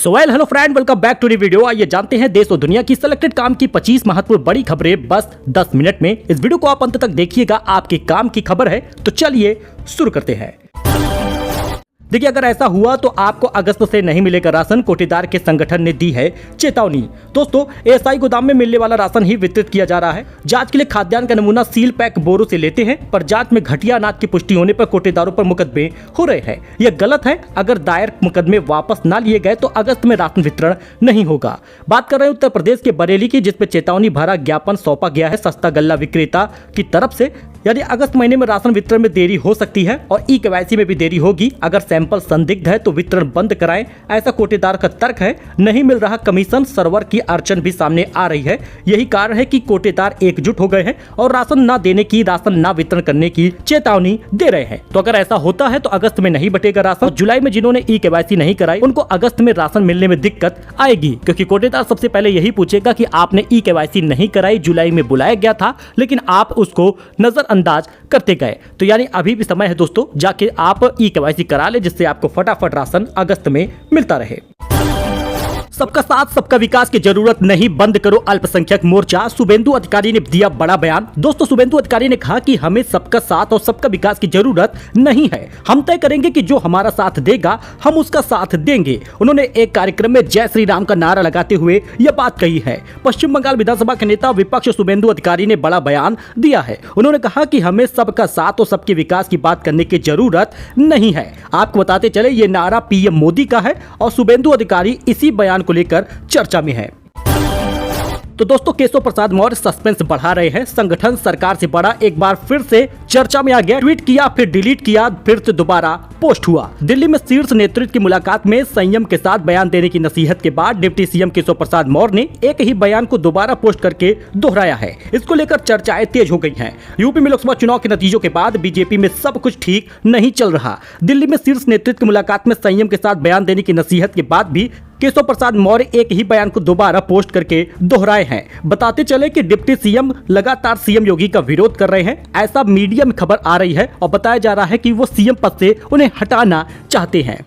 So hello friend, welcome back to the video. आइए जानते हैं देश और दुनिया की सिलेक्टेड काम की 25 महत्वपूर्ण बड़ी खबरें बस 10 मिनट में। इस वीडियो को आप अंत तक देखिएगा, आपके काम की खबर है। तो चलिए शुरू करते हैं। देखिए, अगर ऐसा हुआ तो आपको अगस्त से नहीं मिलेगा राशन, कोटेदार के संगठन ने दी है चेतावनी। दोस्तों, एएसआई गोदाम में मिलने वाला राशन ही वितरित किया जा रहा है। जांच के लिए खाद्यान्न का नमूना सील पैक बोरों से लेते हैं, पर जांच में घटिया अनाज की पुष्टि होने पर कोटेदारों पर मुकदमे हो रहे हैं। यह गलत है। अगर दायर मुकदमे वापस न लिए गए तो अगस्त में राशन वितरण नहीं होगा। बात कर रहे हैं उत्तर प्रदेश के बरेली की, जिसपे चेतावनी भरा ज्ञापन सौंपा गया है सस्ता गल्ला विक्रेता की तरफ से। यानी अगस्त महीने में राशन वितरण में देरी हो सकती है और ई-केवाईसी में भी देरी होगी। अगर सैंपल संदिग्ध है तो वितरण बंद कराएं, ऐसा कोटेदार का तर्क है। नहीं मिल रहा कमीशन, सर्वर की अड़चन भी सामने आ रही है। यही कारण है कि कोटेदार एकजुट हो गए हैं और राशन न देने की, राशन न वितरण करने की चेतावनी दे रहे हैं। तो अगर ऐसा होता है तो अगस्त में नहीं बटेगा राशन। जुलाई में जिन्होंने ई-केवाईसी नहीं कराई उनको अगस्त में राशन मिलने में दिक्कत आएगी, क्योंकि कोटेदार सबसे पहले यही पूछेगा कि आपने ई-केवाईसी नहीं कराई, जुलाई में बुलाया गया था लेकिन आप उसको नजरअंदाज करते गए। तो यानी अभी भी समय है दोस्तों, जाके आप ई-केवाईसी करा ले, जिससे आपको फटाफट राशन अगस्त में मिलता रहे। सबका साथ सबका विकास की जरूरत नहीं, बंद करो अल्पसंख्यक मोर्चा। शुभेंदु अधिकारी ने दिया बड़ा बयान। दोस्तों, शुभेंदु अधिकारी ने कहा कि हमें सबका साथ और सबका विकास की जरूरत नहीं है। हम तय करेंगे कि जो हमारा साथ देगा हम उसका साथ देंगे। उन्होंने एक कार्यक्रम में जय श्री राम का नारा लगाते हुए यह बात कही है। पश्चिम बंगाल विधानसभा के नेता विपक्ष शुभेंदु अधिकारी ने बड़ा बयान दिया है। उन्होंने कहा कि हमें सबका साथ और सबके विकास की बात करने की जरूरत नहीं है। आपको बताते चले, ये नारा पीएम मोदी का है और शुभेंदु अधिकारी इसी बयान को लेकर चर्चा में है। तो दोस्तों, केशव प्रसाद मौर्य सस्पेंस बढ़ा रहे हैं। संगठन सरकार से बड़ा एक बार फिर से चर्चा में आ गया। ट्वीट किया, फिर डिलीट किया, फिर से दोबारा पोस्ट हुआ। दिल्ली में शीर्ष नेतृत्व की मुलाकात में संयम के साथ बयान देने की नसीहत के बाद डिप्टी सीएम केशव प्रसाद मौर्य ने एक ही बयान को दोबारा पोस्ट करके दोहराया है। इसको लेकर चर्चाएं तेज हो गई हैं। यूपी में लोकसभा चुनाव के नतीजों के बाद बीजेपी में सब कुछ ठीक नहीं चल रहा। दिल्ली में शीर्ष नेतृत्व की मुलाकात में संयम के साथ बयान देने की नसीहत के बाद भी केशव प्रसाद मौर्य एक ही बयान को दोबारा पोस्ट करके दोहराए हैं। बताते चले कि डिप्टी सीएम लगातार सीएम योगी का विरोध कर रहे हैं, ऐसा मीडिया में खबर आ रही है और बताया जा रहा है कि वो सीएम पद से उन्हें हटाना चाहते हैं।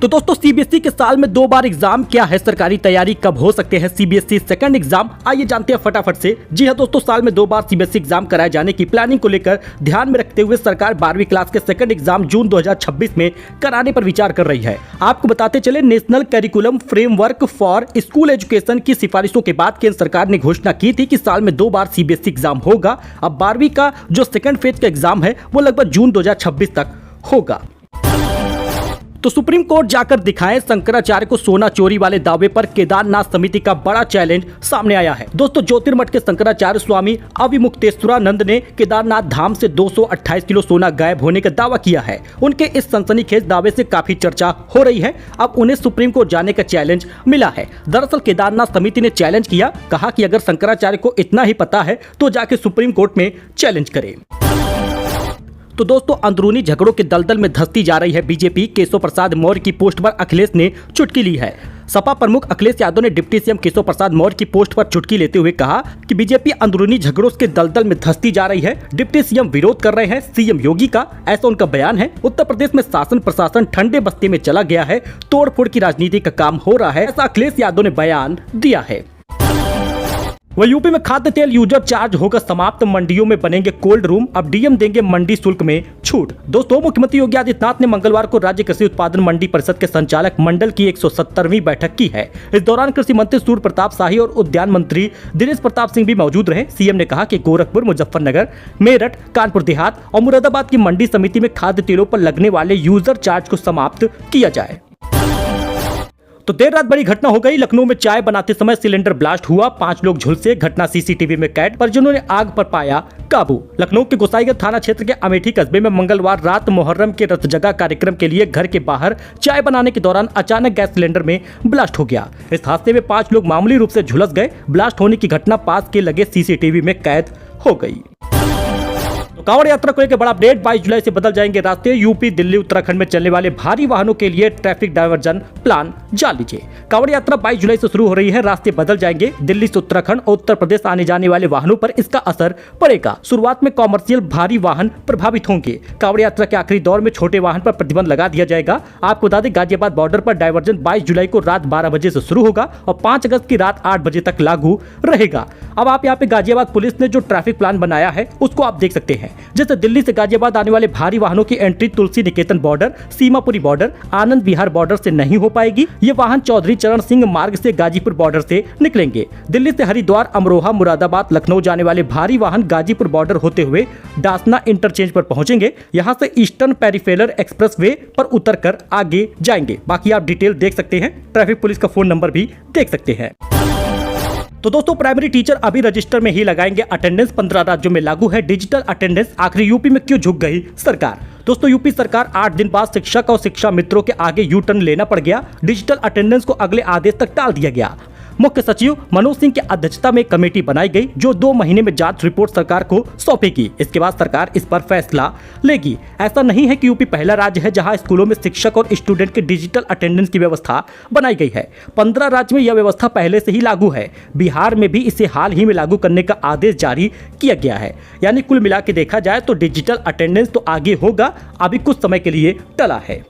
तो दोस्तों, सीबीएसई के साल में 2 बार एग्जाम क्या है, सरकारी तैयारी कब हो सकते हैं सीबीएसई सेकंड एग्जाम, आइए जानते हैं फटाफट से। जी हां दोस्तों, साल में 2 बार सीबीएसई एग्जाम कराए जाने की प्लानिंग को लेकर ध्यान में रखते हुए सरकार 12वीं क्लास के सेकंड एग्जाम जून 2026 में कराने पर विचार कर रही है। आपको बताते चले, national curriculum framework for school education की सिफारिशों के बाद केंद्र सरकार ने घोषणा की थी कि साल में 2 बार सीबीएसई एग्जाम होगा। अब 12वीं का जो सेकंड फेज का एग्जाम है वो लगभग जून 2026 तक होगा। तो सुप्रीम कोर्ट जाकर दिखाएं, शंकराचार्य को सोना चोरी वाले दावे पर केदारनाथ समिति का बड़ा चैलेंज सामने आया है। दोस्तों, ज्योतिर्मठ के शंकराचार्य स्वामी अविमुक्तेश्वरानंद ने केदारनाथ धाम से 228 किलो सोना गायब होने का दावा किया है। उनके इस सनसनीखेज दावे से काफी चर्चा हो रही है। अब उन्हें सुप्रीम कोर्ट जाने का चैलेंज मिला है। दरअसल केदारनाथ समिति ने चैलेंज किया, कहा कि अगर शंकराचार्य को इतना ही पता है तो जाके सुप्रीम कोर्ट में चैलेंज करे। तो दोस्तों, अंदरूनी झगड़ों के दलदल में धंसती जा रही है बीजेपी। केशव प्रसाद मौर्य की पोस्ट पर अखिलेश ने चुटकी ली है। सपा प्रमुख अखिलेश यादव ने डिप्टी सीएम केशव प्रसाद मौर्य की पोस्ट पर चुटकी लेते हुए कहा कि बीजेपी अंदरूनी झगड़ों के दलदल में धंसती जा रही है। डिप्टी सीएम विरोध कर रहे हैं सीएम योगी का, ऐसा उनका बयान है। उत्तर प्रदेश में शासन प्रशासन ठंडे बस्ती में चला गया है, तोड़फोड़ की राजनीति का काम हो रहा है, ऐसा अखिलेश यादव ने बयान दिया है। वह यूपी में खाद्य तेल यूजर चार्ज होगा समाप्त, मंडियों में बनेंगे कोल्ड रूम, अब डीएम देंगे मंडी शुल्क में छूट। दोस्तों, मुख्यमंत्री योगी आदित्यनाथ ने मंगलवार को राज्य कृषि उत्पादन मंडी परिषद के संचालक मंडल की 170वीं बैठक की है। इस दौरान कृषि मंत्री सूर्य प्रताप शाही और उद्यान मंत्री दिनेश प्रताप सिंह भी मौजूद रहे। सीएम ने कहा कि गोरखपुर, मुजफ्फरनगर, मेरठ, कानपुर देहात और मुरादाबाद की मंडी समिति में खाद्य तेलों पर लगने वाले यूजर चार्ज को समाप्त किया जाए। तो देर रात बड़ी घटना हो गई। लखनऊ में चाय बनाते समय सिलेंडर ब्लास्ट हुआ, 5 लोग झुलसे, घटना सीसीटीवी में कैद, परिजनों ने आग पर पाया काबू। लखनऊ के गोसाईगंज थाना क्षेत्र के अमेठी कस्बे में मंगलवार रात मुहर्रम के रथ जगह कार्यक्रम के लिए घर के बाहर चाय बनाने के दौरान अचानक गैस सिलेंडर में ब्लास्ट हो गया। इस हादसे में 5 लोग मामूली रूप से झुलस गए। ब्लास्ट होने की घटना पास के लगे सीसीटीवी में कैद हो गई। तो कांवड़ यात्रा को लेकर बड़ा अपडेट, 22 जुलाई से बदल जाएंगे रास्ते। यूपी, दिल्ली, उत्तराखंड में चलने वाले भारी वाहनों के लिए ट्रैफिक डायवर्जन प्लान जान लीजिए। कांवड़ यात्रा 22 जुलाई से शुरू हो रही है, रास्ते बदल जाएंगे। दिल्ली से उत्तराखंड और उत्तर प्रदेश आने जाने वाले वाहनों पर इसका असर पड़ेगा। शुरुआत में कॉमर्शियल भारी वाहन प्रभावित होंगे। कांवड़ यात्रा के आखिरी दौर में छोटे वाहन पर प्रतिबंध लगा दिया जाएगा। आपको बता दें, गाजियाबाद बॉर्डर पर डायवर्जन 22 जुलाई को रात 12 बजे से शुरू होगा और 5 अगस्त की रात 8 बजे तक लागू रहेगा। अब आप यहाँ पे गाजियाबाद पुलिस ने जो ट्रैफिक प्लान बनाया है उसको आप देख सकते हैं। जैसे दिल्ली से गाजियाबाद आने वाले भारी वाहनों की एंट्री तुलसी निकेतन border, Seemapuri border, Anand Vihar border से नहीं हो पाएगी। ये वाहन चौधरी चरण सिंह मार्ग से गाजीपुर बॉर्डर से निकलेंगे। दिल्ली से हरिद्वार, अमरोहा, मुरादाबाद, लखनऊ जाने वाले भारी वाहन गाजीपुर बॉर्डर होते हुए डासना इंटरचेंज पर पहुंचेंगे। यहां से ईस्टर्न पेरिफेरल एक्सप्रेसवे पर उतरकर आगे जाएंगे। बाकी आप डिटेल देख सकते हैं, ट्रैफिक पुलिस का फोन नंबर भी देख सकते हैं। तो दोस्तों, प्राइमरी टीचर अभी रजिस्टर में ही लगाएंगे अटेंडेंस। 15 राज्यों में लागू है डिजिटल अटेंडेंस। आखिर यूपी में क्यों झुक गई सरकार? दोस्तों, यूपी सरकार 8 दिन बाद शिक्षक और शिक्षा मित्रों के आगे यू टर्न लेना पड़ गया। डिजिटल अटेंडेंस को अगले आदेश तक टाल दिया गया। मुख्य सचिव मनोज सिंह की अध्यक्षता में कमेटी बनाई गई जो 2 महीने में जांच रिपोर्ट सरकार को सौंपेगी। इसके बाद सरकार इस पर फैसला लेगी। ऐसा नहीं है कि यूपी पहला राज्य है जहां स्कूलों में शिक्षक और स्टूडेंट के डिजिटल अटेंडेंस की व्यवस्था बनाई गई है। 15 राज्य में यह व्यवस्था पहले से ही लागू है। बिहार में भी इसे हाल ही में लागू करने का आदेश जारी किया गया है। यानी कुल मिला के देखा जाए तो डिजिटल अटेंडेंस तो आगे होगा, अभी कुछ समय के लिए टला है।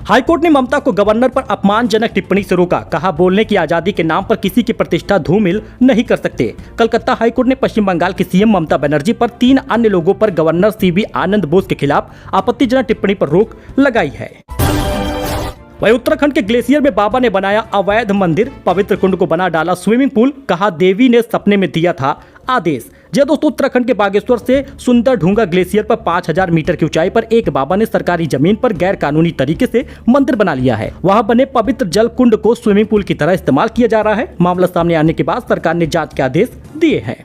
हाईकोर्ट ने ममता को गवर्नर पर अपमानजनक टिप्पणी से रोका। कहा, बोलने की आजादी के नाम पर किसी की प्रतिष्ठा धूमिल नहीं कर सकते। कलकत्ता हाईकोर्ट ने पश्चिम बंगाल की सीएम ममता बनर्जी पर 3 अन्य लोगों पर गवर्नर सीवी आनंद बोस के खिलाफ आपत्तिजनक टिप्पणी पर रोक लगाई है। वहीं उत्तराखंड के ग्लेशियर में बाबा ने बनाया अवैध मंदिर, पवित्र कुंड को बना डाला स्विमिंग पूल। कहा, देवी ने सपने में दिया था आदेश। जी दोस्तों, उत्तराखंड के बागेश्वर से सुंदर ढूंगा ग्लेशियर पर 5000 मीटर की ऊंचाई पर एक बाबा ने सरकारी जमीन पर गैर कानूनी तरीके से मंदिर बना लिया है। वहां बने पवित्र जल कुंड को स्विमिंग पूल की तरह इस्तेमाल किया जा रहा है। मामला सामने आने के बाद सरकार ने जांच के आदेश दिए हैं।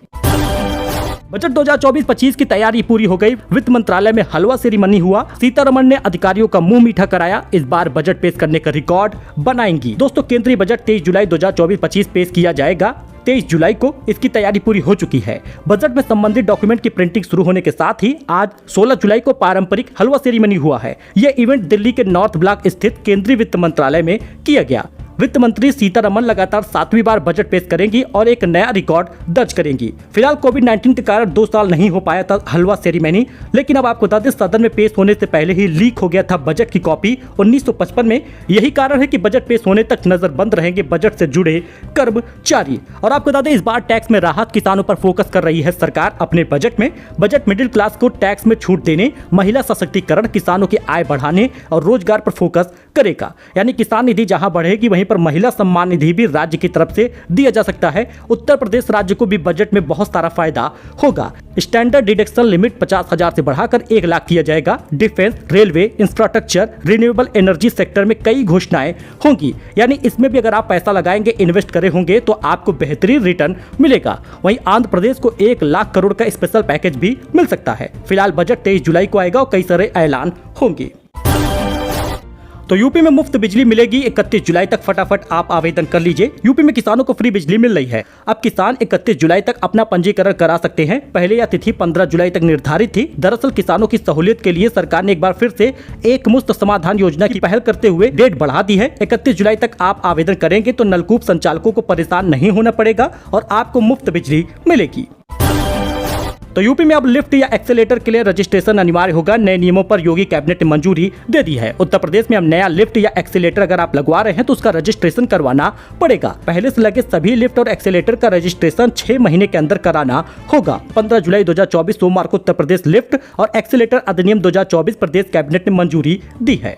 बजट 2024-25 की तैयारी पूरी हो गई। वित्त मंत्रालय में हलवा सेरेमनी हुआ। सीतारमण ने अधिकारियों का मुंह मीठा कराया। इस बार बजट पेश करने का रिकॉर्ड बनाएंगी। दोस्तों, केंद्रीय बजट 23 जुलाई 2024-25 पेश किया जाएगा। 23 जुलाई को इसकी तैयारी पूरी हो चुकी है। बजट में संबंधित डॉक्यूमेंट की प्रिंटिंग शुरू होने के साथ ही आज 16 जुलाई को पारंपरिक हलवा सेरेमनी हुआ है। यह इवेंट दिल्ली के नॉर्थ ब्लॉक स्थित केंद्रीय वित्त मंत्रालय में किया गया। वित्त मंत्री सीतारमण लगातार 7वीं बार बजट पेश करेंगी और एक नया रिकॉर्ड दर्ज करेंगी। फिलहाल कोविड-19 के कारण 2 साल नहीं हो पाया था हलवा सेरेमनी, लेकिन अब आपको बता दें, सदन में पेश होने से पहले ही लीक हो गया था बजट की कॉपी 1955 में। यही कारण है कि बजट पेश होने तक नजरबंद रहेंगे बजट से जुड़े कर्मचारी। और आपको बता दें, इस बार टैक्स में राहत किसानों पर फोकस कर रही है सरकार अपने बजट में। बजट मिडिल क्लास को टैक्स में छूट देने, महिला सशक्तिकरण, किसानों की आय बढ़ाने और रोजगार पर फोकस करेगा। यानी किसान निधि जहां बढ़ेगी वहीं पर महिला सम्मान निधि भी राज्य की तरफ से दिया जा सकता है। उत्तर प्रदेश राज्य को भी बजट में बहुत सारा फायदा होगा। स्टैंडर्ड डिडक्शन लिमिट 50,000 से बढ़ाकर 1 लाख किया जाएगा। Defence, railway, infrastructure, renewable energy sector में कई घोषणाएं होंगी। यानी इसमें भी अगर आप पैसा लगाएंगे, इन्वेस्ट करे होंगे तो आपको बेहतरीन रिटर्न मिलेगा। वहीं आंध्र प्रदेश को 1 लाख करोड़ का स्पेशल पैकेज भी मिल सकता है। फिलहाल बजट 23 जुलाई को आएगा और कई सारे ऐलान होंगे। तो यूपी में मुफ्त बिजली मिलेगी 31 जुलाई तक। फटाफट आप आवेदन कर लीजिए। यूपी में किसानों को फ्री बिजली मिल रही है। अब किसान 31 जुलाई तक अपना पंजीकरण करा सकते हैं। पहले यह तिथि 15 जुलाई तक निर्धारित थी। दरअसल किसानों की सहूलियत के लिए सरकार ने एक बार फिर से एक मुश्त समाधान योजना की पहल करते हुए डेट बढ़ा दी है। 31 जुलाई तक आप आवेदन करेंगे तो नलकूप संचालकों को परेशान नहीं होना पड़ेगा और आपको मुफ्त बिजली मिलेगी। तो यूपी में अब लिफ्ट या एक्सेलेटर के लिए रजिस्ट्रेशन अनिवार्य होगा। नए नियमों पर योगी कैबिनेट ने मंजूरी दे दी है। उत्तर प्रदेश में अब नया लिफ्ट या एक्सेलेटर अगर आप लगवा रहे हैं तो उसका रजिस्ट्रेशन करवाना पड़ेगा। पहले से लगे सभी लिफ्ट और एक्सेलेटर का रजिस्ट्रेशन 6 महीने के अंदर कराना होगा। 15 जुलाई 2024 सोमवार को उत्तर प्रदेश लिफ्ट और एक्सेलेटर अधिनियम 2024 प्रदेश कैबिनेट ने मंजूरी दी है।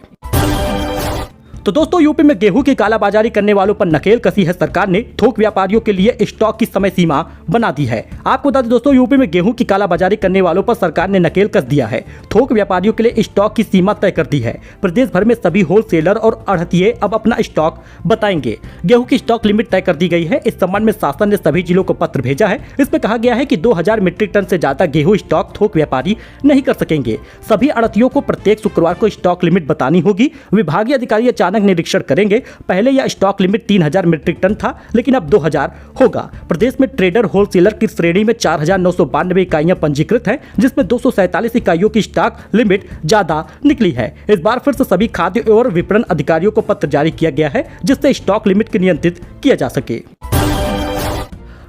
तो दोस्तों, यूपी में गेहूं की कालाबाजारी करने वालों पर नकेल कसी है सरकार ने। थोक व्यापारियों के लिए स्टॉक की समय सीमा बना दी है। आपको बता दें दोस्तों, यूपी में गेहूं की कालाबाजारी करने वालों पर सरकार ने नकेल कस दिया है। थोक व्यापारियों के लिए स्टॉक की सीमा तय कर दी है। प्रदेश भर में सभी होलसेलर और आढ़तिये अब अपना स्टॉक बताएंगे। गेहूं की स्टॉक लिमिट तय कर दी गई है। इस संबंध में शासन ने सभी जिलों को पत्र भेजा है। इसमें कहा गया है कि 2000 मीट्रिक टन से ज्यादा गेहूं स्टॉक थोक व्यापारी नहीं कर सकेंगे। सभी आढ़तियों को प्रत्येक शुक्रवार को स्टॉक लिमिट बतानी होगी। विभागीय अधिकारी अचानक मानक निरीक्षण करेंगे। पहले यह स्टॉक लिमिट 3000 मीट्रिक टन था, लेकिन अब 2000 होगा। प्रदेश में ट्रेडर होलसेलर की श्रेणी में 4992 इकाइयां पंजीकृत हैं, जिसमें 247 इकाइयों की स्टॉक लिमिट ज्यादा निकली है। इस बार फिर से सभी खाद्य और विपणन अधिकारियों को पत्र जारी किया गया है, जिससे स्टॉक लिमिट को नियंत्रित किया जा सके।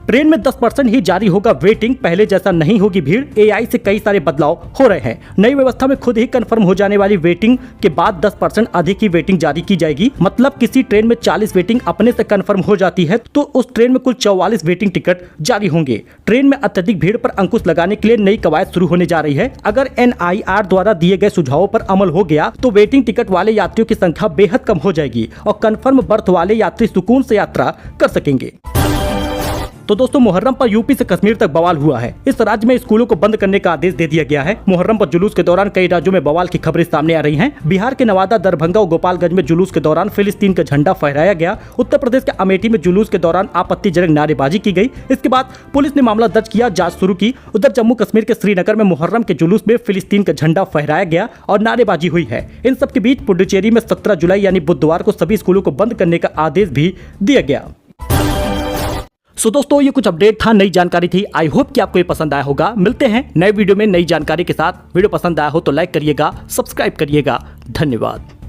ट्रेन में 10% ही जारी होगा वेटिंग, पहले जैसा नहीं होगी भीड़। एआई से कई सारे बदलाव हो रहे हैं। नई व्यवस्था में खुद ही कंफर्म हो जाने वाली वेटिंग के बाद 10% अधिक की वेटिंग जारी की जाएगी। मतलब किसी ट्रेन में 40 वेटिंग अपने से कंफर्म हो जाती है तो उस ट्रेन में कुल 44 वेटिंग टिकट जारी होंगे। ट्रेन में अत्यधिक भीड़ पर अंकुश लगाने के लिए नई कवायद शुरू होने जा रही है। अगर NIR द्वारा दिए गए सुझावों पर अमल हो गया तो वेटिंग टिकट वाले यात्रियों की संख्या बेहद कम हो जाएगी और कंफर्म बर्थ वाले यात्री सुकून से यात्रा कर सकेंगे। तो दोस्तों, मुहर्रम पर यूपी से कश्मीर तक बवाल हुआ है। इस राज्य में स्कूलों को बंद करने का आदेश दे दिया गया है। मुहर्रम पर जुलूस के दौरान कई राज्यों में बवाल की खबरें सामने आ रही हैं। बिहार के नवादा, दरभंगा और गोपालगंज में जुलूस के दौरान फिलिस्तीन का झंडा फहराया गया। उत्तर प्रदेश के अमेठी में जुलूस के दौरान आपत्तिजनक नारेबाजी की गई। इसके बाद पुलिस ने मामला दर्ज किया, जांच शुरू की। उधर जम्मू कश्मीर के श्रीनगर में मुहर्रम के जुलूस में फिलिस्तीन का झंडा फहराया गया और नारेबाजी हुई है। इन सबके बीच पुडुचेरी में 17 जुलाई यानी बुधवार को सभी स्कूलों को बंद करने का आदेश भी दिया गया। सो दोस्तों, ये कुछ अपडेट था, नई जानकारी थी। आई होप कि आपको ये पसंद आया होगा। मिलते हैं नए वीडियो में नई जानकारी के साथ। वीडियो पसंद आया हो तो लाइक करिएगा, सब्सक्राइब करिएगा। धन्यवाद।